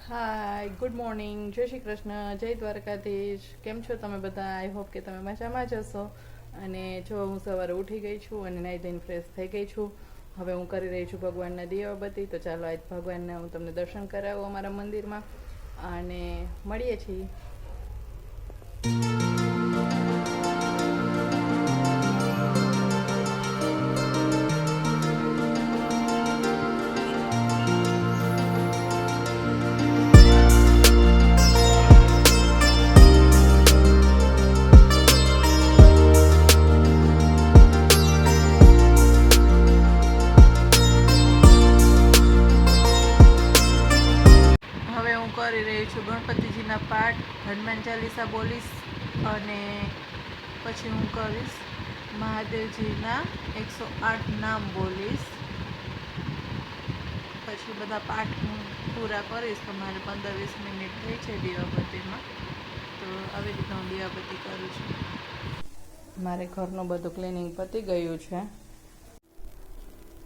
હાય, good morning, જય શ્રી કૃષ્ણ, જય દ્વારકાધીશ. કેમ છો તમે બધા? આઈ હોપ કે તમે મજામાં જ હશો. અને જો હું સવારે ઉઠી ગઈ છું અને નાહી ધોઈને ફ્રેશ થઈ ગઈ છું. હવે હું કરી રહી છું ભગવાનના દીવાબત્તી. તો ચાલો આજ ભગવાનના હું તમને દર્શન કરાવું અમારા મંદિરમાં અને મળીએ છીએ. હવે હું કરી રહી છું ગણપતિજીના પાઠ, હનુમાન ચાલીસા બોલીશ અને પછી હું કરીશ મહાદેવજીના 108 નામ બોલીશ. પછી બધા પાઠ હું પૂરા કરીશ. તો મારે 15-20 મિનિટ થઈ છે દીવાબત્તીમાં. તો આવી રીતે હું દીવાબત્તી કરું છું. મારે ઘરનું બધું ક્લિનિંગ પતી ગયું છે.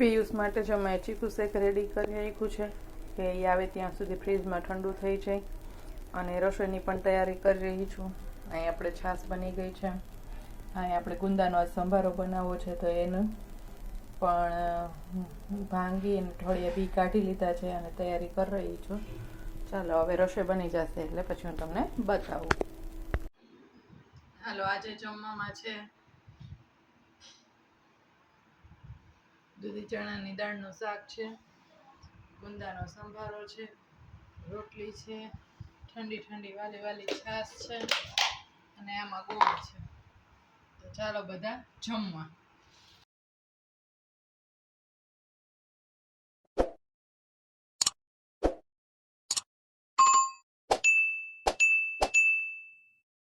પિયુષ માટે જો મેં ચીકુ શેક રેડી કરી રાખ્યું છે કે એ આવે ત્યાં સુધી ફ્રીજમાં ઠંડુ થઈ જાય. અને રસોઈની પણ તૈયારી કરી રહી છું. અહીં આપણે છાશ બની ગઈ છે. અહીં આપણે ગુંદાનો સંભારો બનાવવો છે તો એનું પણ ભાંગી અને ઠળિયા બી કાઢી લીધા છે અને તૈયારી કરી રહી છું. ચાલો હવે રસોઈ બની જશે એટલે પછી હું તમને બતાવું. હાલો, આજે જમવામાં છે દૂધી ચણાની દાળનું શાક છે, ગુંદાનો સંભારો છે, રોટલી છે, ઠંડી ઠંડી વાલી વાલી છાશ છે અને આમાં ગોળ છે. તો ચાલો બધા જમવા.